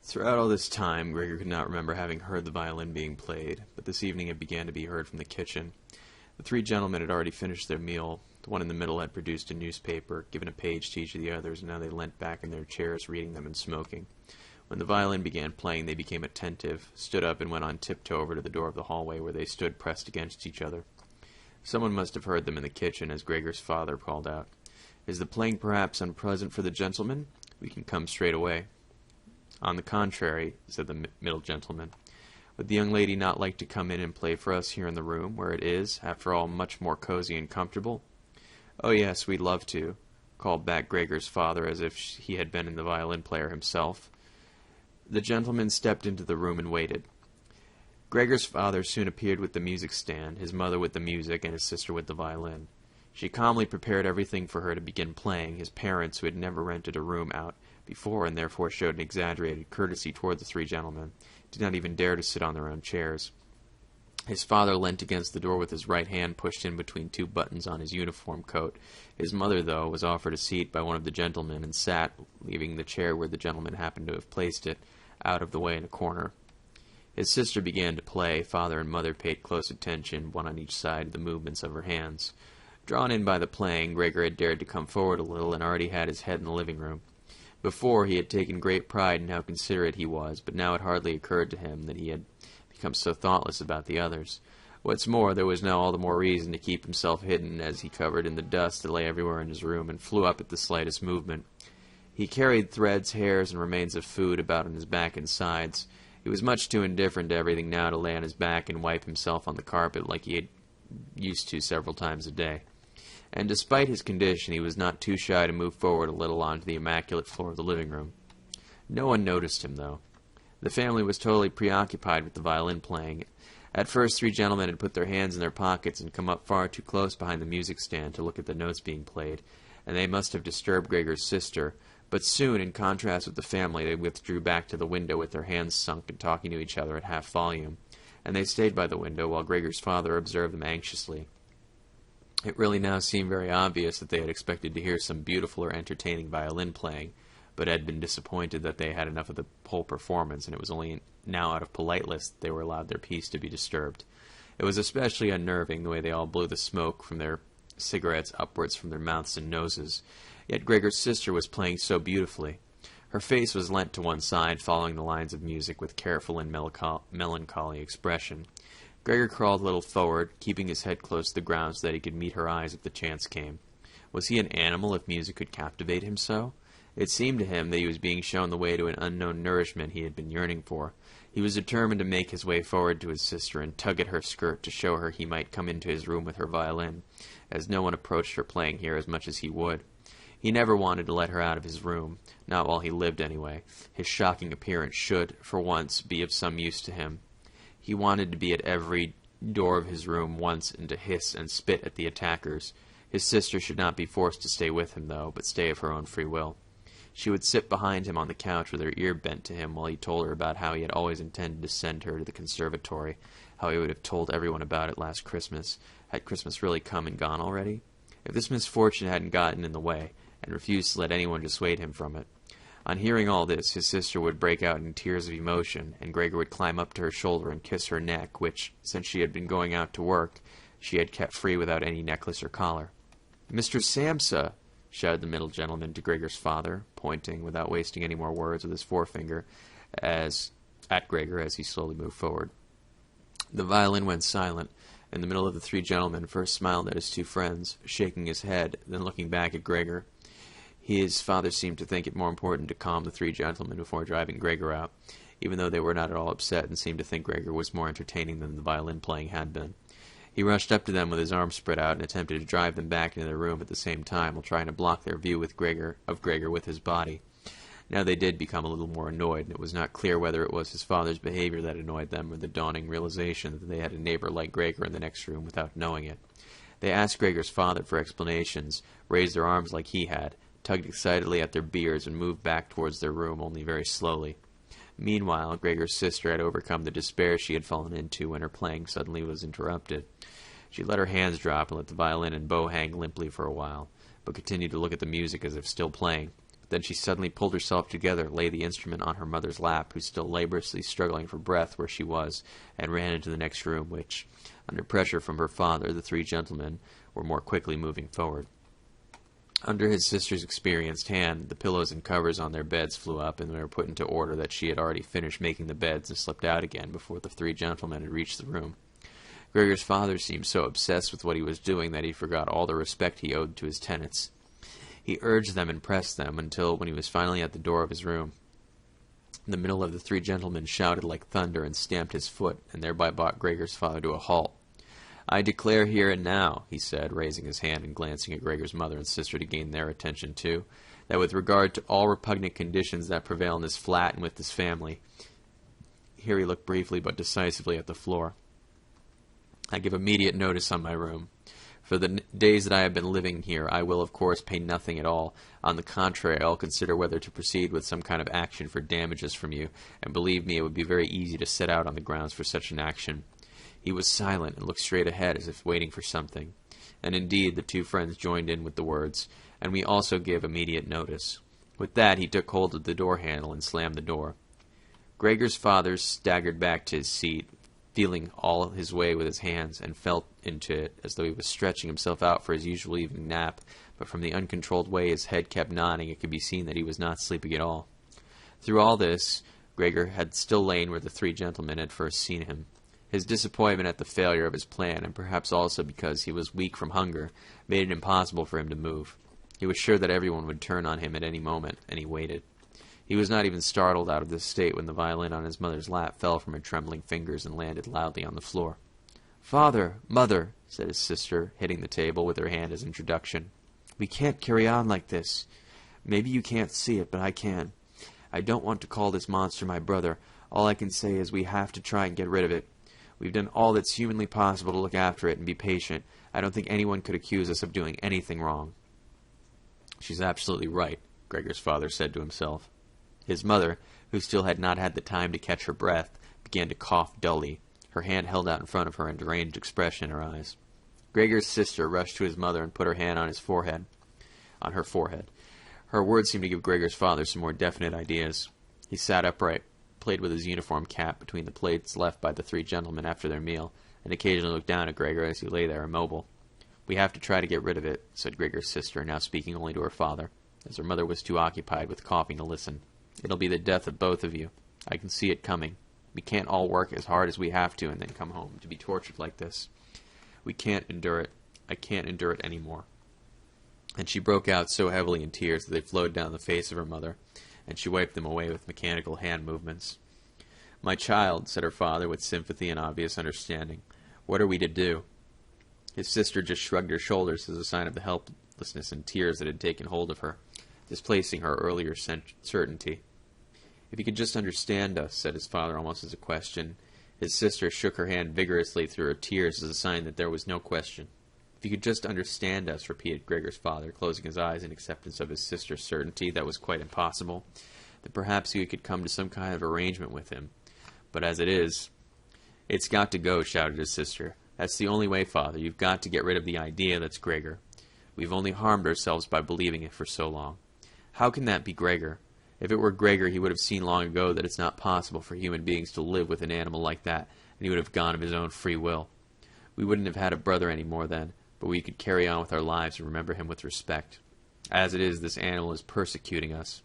Throughout all this time, Gregor could not remember having heard the violin being played, but this evening it began to be heard from the kitchen. The three gentlemen had already finished their meal. The one in the middle had produced a newspaper, given a page to each of the others, and now they leant back in their chairs, reading them and smoking. When the violin began playing, they became attentive, stood up, and went on tiptoe over to the door of the hallway, where they stood pressed against each other. Someone must have heard them in the kitchen, as Gregor's father called out, "Is the playing perhaps unpleasant for the gentleman? We can come straight away." "On the contrary," said the middle gentleman. "Would the young lady not like to come in and play for us here in the room, where it is, after all, much more cozy and comfortable?" "Oh, yes, we'd love to," called back Gregor's father, as if he had been the violin player himself. The gentleman stepped into the room and waited. Gregor's father soon appeared with the music stand, his mother with the music, and his sister with the violin. She calmly prepared everything for her to begin playing. His parents, who had never rented a room out before and therefore showed an exaggerated courtesy toward the three gentlemen, did not even dare to sit on their own chairs. His father leant against the door with his right hand pushed in between two buttons on his uniform coat. His mother, though, was offered a seat by one of the gentlemen and sat, leaving the chair where the gentleman happened to have placed it, out of the way in a corner. His sister began to play. Father and mother paid close attention, one on each side, to the movements of her hands. Drawn in by the playing, Gregor had dared to come forward a little, and already had his head in the living room. Before, he had taken great pride in how considerate he was, but now it hardly occurred to him that he had become so thoughtless about the others. What's more, there was now all the more reason to keep himself hidden, as he covered in the dust that lay everywhere in his room, and flew up at the slightest movement. He carried threads, hairs, and remains of food about on his back and sides. He was much too indifferent to everything now to lay on his back and wipe himself on the carpet like he had used to several times a day. And despite his condition, he was not too shy to move forward a little onto the immaculate floor of the living room. No one noticed him, though. The family was totally preoccupied with the violin playing. At first, three gentlemen had put their hands in their pockets and come up far too close behind the music stand to look at the notes being played, and they must have disturbed Gregor's sister. But soon, in contrast with the family, they withdrew back to the window with their hands sunk and talking to each other at half volume, and they stayed by the window while Gregor's father observed them anxiously. It really now seemed very obvious that they had expected to hear some beautiful or entertaining violin playing, but had been disappointed that they had enough of the whole performance, and it was only now out of politeness that they were allowed their peace to be disturbed. It was especially unnerving the way they all blew the smoke from their cigarettes upwards from their mouths and noses. Yet Gregor's sister was playing so beautifully. Her face was leant to one side, following the lines of music with careful and melancholy expression. Gregor crawled a little forward, keeping his head close to the ground so that he could meet her eyes if the chance came. Was he an animal if music could captivate him so? It seemed to him that he was being shown the way to an unknown nourishment he had been yearning for. He was determined to make his way forward to his sister and tug at her skirt to show her he might come into his room with her violin, as no one approached her playing here as much as he would. He never wanted to let her out of his room, not while he lived anyway. His shocking appearance should, for once, be of some use to him. He wanted to be at every door of his room once and to hiss and spit at the attackers. His sister should not be forced to stay with him, though, but stay of her own free will. She would sit behind him on the couch with her ear bent to him while he told her about how he had always intended to send her to the conservatory, how he would have told everyone about it last Christmas. Had Christmas really come and gone already? If this misfortune hadn't gotten in the way, and refused to let anyone dissuade him from it. On hearing all this, his sister would break out in tears of emotion, and Gregor would climb up to her shoulder and kiss her neck, which, since she had been going out to work, she had kept free without any necklace or collar. "Mr. Samsa!" shouted the middle gentleman to Gregor's father, pointing, without wasting any more words, with his forefinger at Gregor as he slowly moved forward. The violin went silent, and the middle of the three gentlemen first smiled at his two friends, shaking his head, then looking back at Gregor. His father seemed to think it more important to calm the three gentlemen before driving Gregor out, even though they were not at all upset and seemed to think Gregor was more entertaining than the violin playing had been. He rushed up to them with his arms spread out and attempted to drive them back into their room at the same time while trying to block their view of Gregor with his body. Now they did become a little more annoyed, and it was not clear whether it was his father's behavior that annoyed them or the dawning realization that they had a neighbor like Gregor in the next room without knowing it. They asked Gregor's father for explanations, raised their arms like he had, tugged excitedly at their beards, and moved back towards their room only very slowly. Meanwhile, Gregor's sister had overcome the despair she had fallen into when her playing suddenly was interrupted. She let her hands drop and let the violin and bow hang limply for a while, but continued to look at the music as if still playing. But then she suddenly pulled herself together, laid the instrument on her mother's lap, who was still laboriously struggling for breath where she was, and ran into the next room, which, under pressure from her father, the three gentlemen were more quickly moving forward. Under his sister's experienced hand, the pillows and covers on their beds flew up, and they were put into order that she had already finished making the beds and slipped out again before the three gentlemen had reached the room. Gregor's father seemed so obsessed with what he was doing that he forgot all the respect he owed to his tenants. He urged them and pressed them until, when he was finally at the door of his room, in the middle of the three gentlemen shouted like thunder and stamped his foot, and thereby brought Gregor's father to a halt. "I declare here and now," he said, raising his hand and glancing at Gregor's mother and sister to gain their attention too, "that with regard to all repugnant conditions that prevail in this flat and with this family," here he looked briefly but decisively at the floor, "I give immediate notice on my room. For the days that I have been living here, I will, of course, pay nothing at all. On the contrary, I will consider whether to proceed with some kind of action for damages from you, and believe me, it would be very easy to set out on the grounds for such an action." He was silent and looked straight ahead as if waiting for something. And indeed, the two friends joined in with the words, "And we also give immediate notice." With that, he took hold of the door handle and slammed the door. Gregor's father staggered back to his seat, feeling all his way with his hands, and felt into it as though he was stretching himself out for his usual evening nap, but from the uncontrolled way his head kept nodding, it could be seen that he was not sleeping at all. Through all this, Gregor had still lain where the three gentlemen had first seen him. His disappointment at the failure of his plan, and perhaps also because he was weak from hunger, made it impossible for him to move. He was sure that everyone would turn on him at any moment, and he waited. He was not even startled out of this state when the violin on his mother's lap fell from her trembling fingers and landed loudly on the floor. "Father, Mother," said his sister, hitting the table with her hand as introduction, "we can't carry on like this. Maybe you can't see it, but I can. I don't want to call this monster my brother. All I can say is we have to try and get rid of it. We've done all that's humanly possible to look after it and be patient. I don't think anyone could accuse us of doing anything wrong." "She's absolutely right," Gregor's father said to himself. His mother, who still had not had the time to catch her breath, began to cough dully, her hand held out in front of her and a deranged expression in her eyes. Gregor's sister rushed to his mother and put her hand on her forehead. Her words seemed to give Gregor's father some more definite ideas. He sat upright, played with his uniform cap between the plates left by the three gentlemen after their meal, and occasionally looked down at Gregor as he lay there immobile. "We have to try to get rid of it," said Gregor's sister, now speaking only to her father, as her mother was too occupied with coughing to listen. "It'll be the death of both of you. I can see it coming. We can't all work as hard as we have to and then come home to be tortured like this. We can't endure it. I can't endure it any more." And she broke out so heavily in tears that they flowed down the face of her mother, and she wiped them away with mechanical hand movements. "My child," said her father with sympathy and obvious understanding, "what are we to do?" His sister just shrugged her shoulders as a sign of the helplessness and tears that had taken hold of her, displacing her earlier certainty. "If you could just understand us," said his father almost as a question. His sister shook her hand vigorously through her tears as a sign that there was no question. "If you could just understand us," repeated Gregor's father, closing his eyes in acceptance of his sister's certainty that was quite impossible, "that perhaps you could come to some kind of arrangement with him. But as it is—" "It's got to go," shouted his sister. "That's the only way, Father. You've got to get rid of the idea that's Gregor. We've only harmed ourselves by believing it for so long. How can that be Gregor? If it were Gregor, he would have seen long ago that it's not possible for human beings to live with an animal like that, and he would have gone of his own free will. We wouldn't have had a brother any more then, but we could carry on with our lives and remember him with respect. As it is, this animal is persecuting us.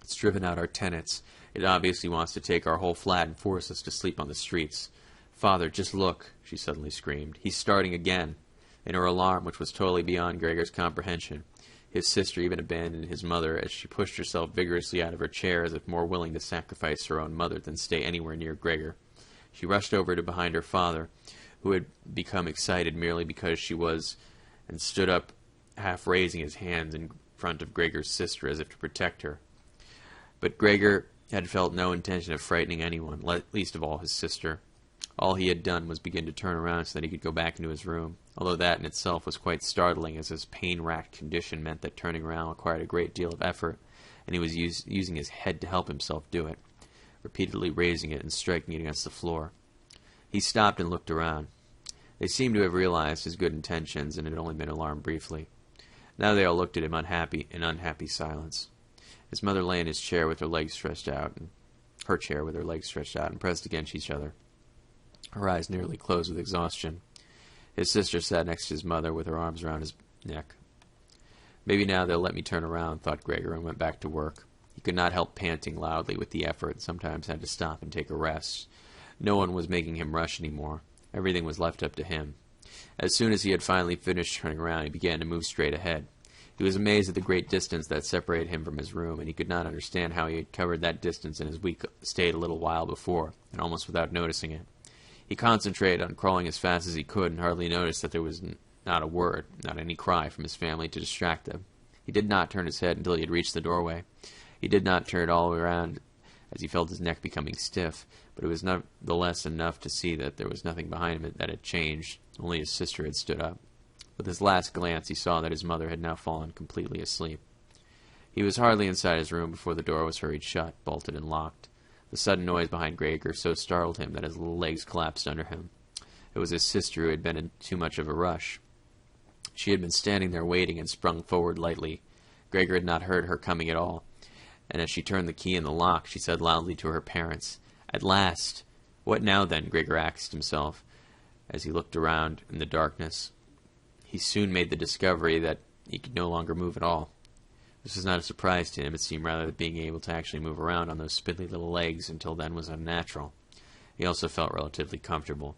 It's driven out our tenants. It obviously wants to take our whole flat and force us to sleep on the streets. Father, just look," she suddenly screamed. "He's starting again." In her alarm, which was totally beyond Gregor's comprehension, his sister even abandoned his mother as she pushed herself vigorously out of her chair as if more willing to sacrifice her own mother than stay anywhere near Gregor. She rushed over to behind her father, who had become excited merely because she was, and stood up, half raising his hands in front of Gregor's sister as if to protect her. But Gregor had felt no intention of frightening anyone, least of all his sister. All he had done was begin to turn around so that he could go back into his room, although that in itself was quite startling, as his pain-racked condition meant that turning around required a great deal of effort, and he was using his head to help himself do it, repeatedly raising it and striking it against the floor. He stopped and looked around. They seemed to have realized his good intentions and had only been alarmed briefly. Now they all looked at him in unhappy silence. His mother lay in his chair with her legs stretched out, and her chair with her legs stretched out and pressed against each other, her eyes nearly closed with exhaustion. His sister sat next to his mother with her arms around his neck. Maybe now they'll let me turn around, thought Gregor, and went back to work. He could not help panting loudly with the effort, and sometimes had to stop and take a rest. No one was making him rush any more. Everything was left up to him. As soon as he had finally finished turning around, he began to move straight ahead. He was amazed at the great distance that separated him from his room, and he could not understand how he had covered that distance in his weak state a little while before, and almost without noticing it. He concentrated on crawling as fast as he could, and hardly noticed that there was not a word, not any cry from his family to distract them. He did not turn his head until he had reached the doorway. He did not turn it all the way around, as he felt his neck becoming stiff, but it was nevertheless enough to see that there was nothing behind him that had changed. Only his sister had stood up. With his last glance, he saw that his mother had now fallen completely asleep. He was hardly inside his room before the door was hurried shut, bolted, and locked. The sudden noise behind Gregor so startled him that his little legs collapsed under him. It was his sister who had been in too much of a rush. She had been standing there waiting and sprung forward lightly. Gregor had not heard her coming at all, and as she turned the key in the lock, she said loudly to her parents, "At last!" "What now, then?" Gregor asked himself, as he looked around in the darkness. He soon made the discovery that he could no longer move at all. This was not a surprise to him. It seemed rather that being able to actually move around on those spindly little legs until then was unnatural. He also felt relatively comfortable.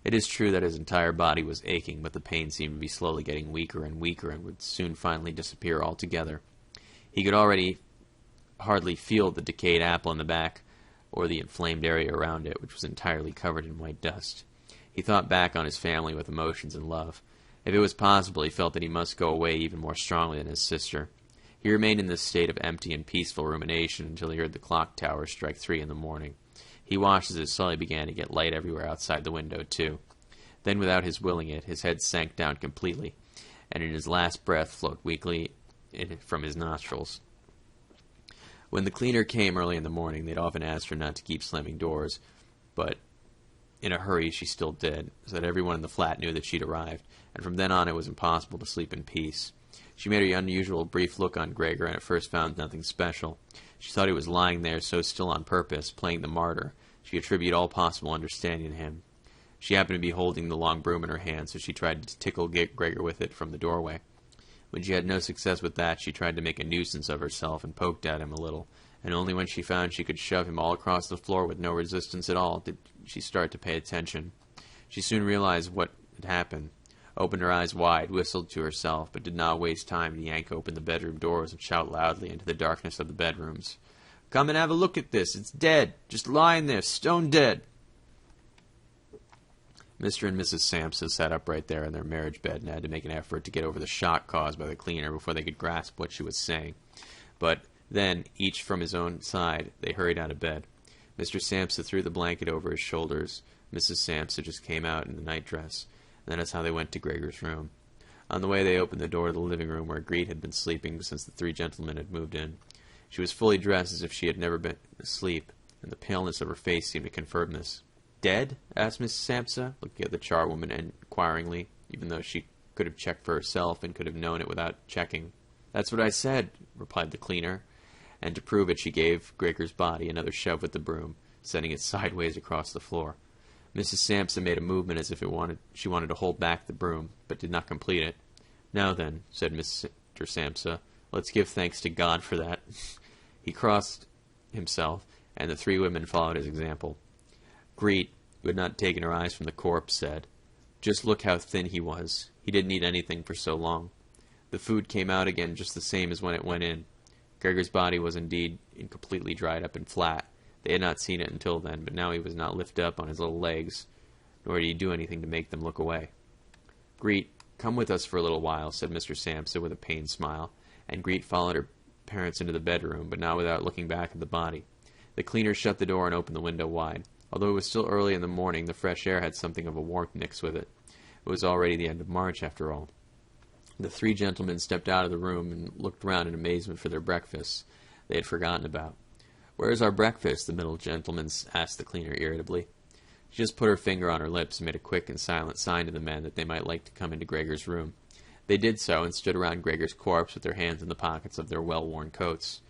It is true that his entire body was aching, but the pain seemed to be slowly getting weaker and weaker and would soon finally disappear altogether. He could already hardly feel the decayed apple in the back or the inflamed area around it, which was entirely covered in white dust. He thought back on his family with emotions and love. If it was possible, he felt that he must go away even more strongly than his sister. He remained in this state of empty and peaceful rumination until he heard the clock tower strike 3 in the morning. He watched as it slowly began to get light everywhere outside the window, too. Then, without his willing it, his head sank down completely, and in his last breath flowed weakly from his nostrils. When the cleaner came early in the morning, they'd often asked her not to keep slamming doors, but in a hurry she still did, so that everyone in the flat knew that she'd arrived, and from then on it was impossible to sleep in peace. She made her unusual brief look on Gregor, and at first found nothing special. She thought he was lying there so still on purpose, playing the martyr. She attributed all possible understanding to him. She happened to be holding the long broom in her hand, so she tried to tickle Gregor with it from the doorway. When she had no success with that, she tried to make a nuisance of herself and poked at him a little, and only when she found she could shove him all across the floor with no resistance at all did she start to pay attention. She soon realized what had happened, opened her eyes wide, whistled to herself, but did not waste time to yank open the bedroom doors and shout loudly into the darkness of the bedrooms. "Come and have a look at this. It's dead. Just lying there, stone dead." Mr. and Mrs. Sampson sat upright there in their marriage bed and had to make an effort to get over the shock caused by the cleaner before they could grasp what she was saying. But then, each from his own side, they hurried out of bed. Mr. Sampson threw the blanket over his shoulders. Mrs. Sampson just came out in the nightdress. And that is how they went to Gregor's room. On the way, they opened the door to the living room where Greet had been sleeping since the 3 gentlemen had moved in. She was fully dressed as if she had never been asleep, and the paleness of her face seemed to confirm this. "Dead?" asked Mrs. Sampson, looking at the charwoman inquiringly, even though she could have checked for herself and could have known it without checking. "That's what I said," replied the cleaner, and to prove it she gave Gregor's body another shove with the broom, sending it sideways across the floor. Mrs. Sampson made a movement as if she wanted to hold back the broom, but did not complete it. "Now then," said Mr. Sampson, "let's give thanks to God for that." He crossed himself, and the 3 women followed his example. Greet, who had not taken her eyes from the corpse, said, "Just look how thin he was. He didn't eat anything for so long. The food came out again just the same as when it went in." Gregor's body was indeed completely dried up and flat. They had not seen it until then, but now he was not lifted up on his little legs, nor did he do anything to make them look away. "Greet, come with us for a little while," said Mr. Sampson with a pained smile, and Greet followed her parents into the bedroom, but not without looking back at the body. The cleaner shut the door and opened the window wide. Although it was still early in the morning, the fresh air had something of a warmth mixed with it. It was already the end of March, after all. The 3 gentlemen stepped out of the room and looked round in amazement for their breakfasts they had forgotten about. "Where is our breakfast?" the middle gentleman asked the cleaner irritably. She just put her finger on her lips and made a quick and silent sign to the men that they might like to come into Gregor's room. They did so, and stood around Gregor's corpse with their hands in the pockets of their well-worn coats.